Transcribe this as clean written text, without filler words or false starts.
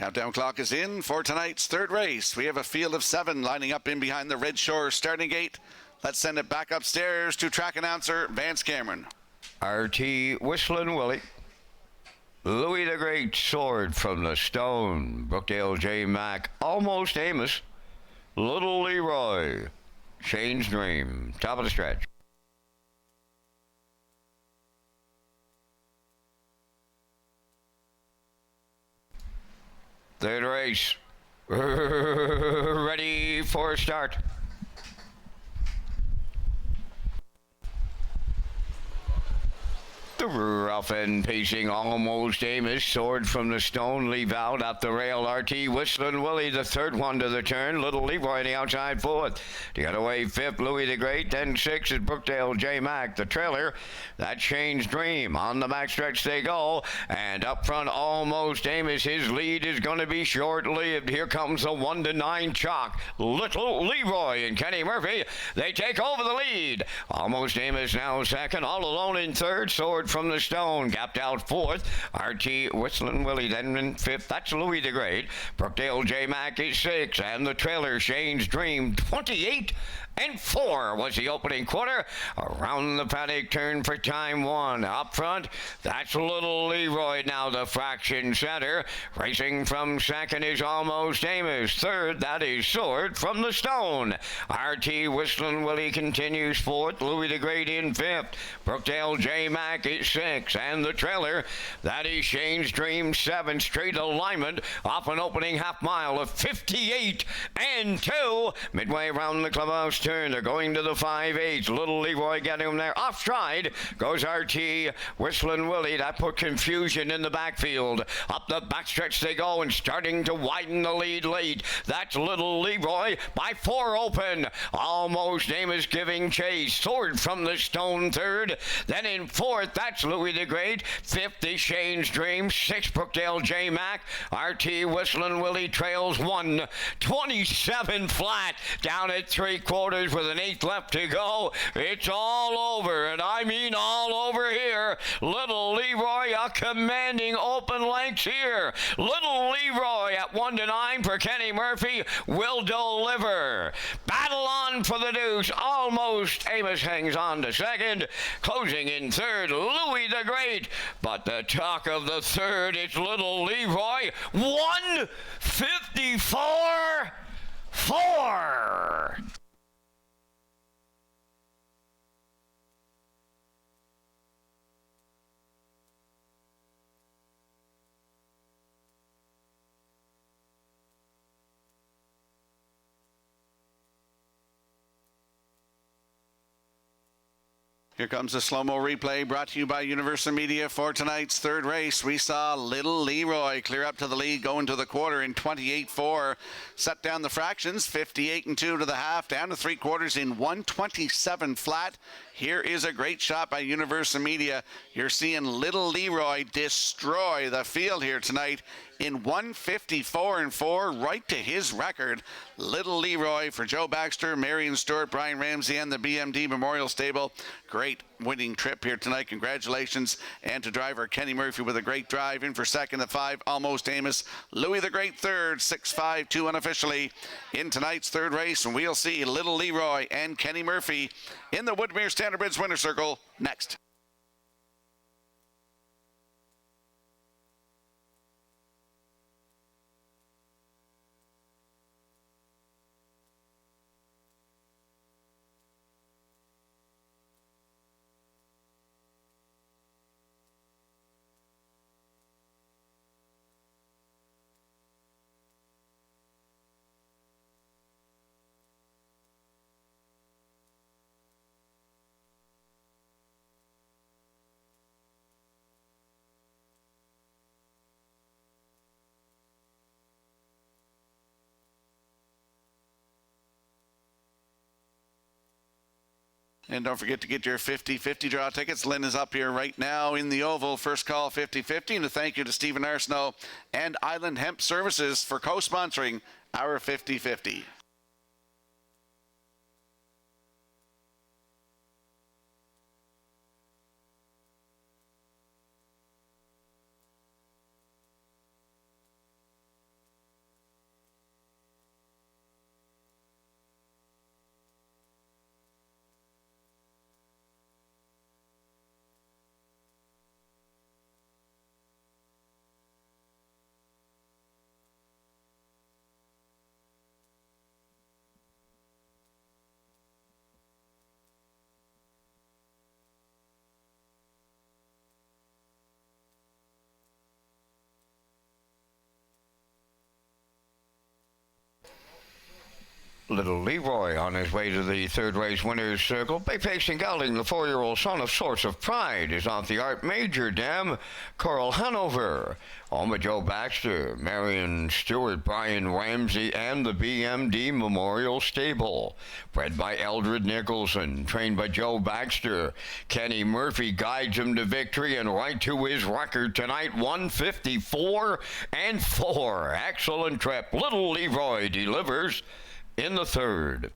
Countdown clock is in for tonight's third race. We have a field of 7 lining up in behind the Red Shore starting gate. Let's send it back upstairs to track announcer Vance Cameron. RT Whistling Willie. Louis the Great, Sword from the Stone. Brookdale J. Mack, Almost Amos. Little Leroy, Shane's Dream. Top of the stretch. Third race. Ready for start. The rough and pacing Almost Amos, Sword from the Stone, leave out at the rail. RT Whistling Willie, the third one to the turn. Little Leroy on the outside fourth. To get away fifth, Louis the Great. Then sixth is Brookdale J. Mack. The trailer, that's Shane's Dream. On the backstretch they go. And up front, Almost Amos. His lead is going to be short-lived. Here comes the 1-9 chalk. Little Leroy and Kenny Murphy. They take over the lead. Almost Amos now second. All alone in third. Sword from the Stone, gapped out fourth. RT Whistling Willie then in fifth. That's Louis the Great. Brookdale J. Mack is sixth. And the trailer, Shane's Dream, 28-4 was the opening quarter. Around the paddock turn for time one. Up front, that's Little Leroy now the fraction center. Racing from second is Almost Amos. Third, that is Sword from the Stone. RT Whistling Willie continues fourth. Louis the Great in fifth. Brookdale J. Mack is sixth. And the trailer, that is Shane's Dream, seventh. Straight alignment off an opening half mile of 58-2. Midway around the clubhouse turn, they're going to the 5/8. Little Leroy getting him there. Off stride goes RT Whistling Willie. That put confusion in the backfield. Up the backstretch they go and starting to widen the lead late. That's Little Leroy by 4 open. Almost Amos giving chase. Sword from the Stone third. Then in fourth, that's Louis the Great. Fifth is Shane's Dream. Sixth, Brookdale J. Mack. RT Whistling Willie trails 1:27 flat down at 3/4 with an 8th left to go. It's all over, and I mean all over here. Little Leroy a commanding open lengths here. Little Leroy at 1-9 for Kenny Murphy will deliver. Battle on for the deuce. Almost Amos hangs on to second. Closing in third, Louis the Great. But the talk of the third, it's Little Leroy. 1:54.4. Here comes the slow-mo replay brought to you by Universal Media for tonight's third race. We saw Little Leroy clear up to the lead going to the quarter in 28-4. Set down the fractions, 58-2 to the half, down to 3/4 in 1:27 flat. Here is a great shot by Universal Media. You're seeing Little Leroy destroy the field here tonight in 1:54.4, right to his record. Little Leroy for Joe Baxter, Marion Stewart, Brian Ramsey, and the BMD Memorial Stable. Great winning trip here tonight. Congratulations. And to driver Kenny Murphy with a great drive. In for second at 5, Almost Amos. Louis the Great third, 6-5-2 unofficially in tonight's third race. And we'll see Little Leroy and Kenny Murphy in the Woodmere Standard Bridge Winner Circle next. And don't forget to get your 50-50 draw tickets. Lynn is up here right now in the Oval. First call 50-50. And a thank you to Stephen Arsenault and Island Hemp Services for co-sponsoring our 50-50. Little Leroy on his way to the third race winner's circle. Bay Pacing Gelding, the 4-year-old son of Source of Pride, is off the Art Major dam. Coral Hanover, Alma Joe Baxter, Marion Stewart, Brian Ramsey, and the BMD Memorial Stable. Bred by Eldred Nicholson, trained by Joe Baxter. Kenny Murphy guides him to victory and right to his record tonight, 154-4. Excellent trip. Little Leroy delivers in the third.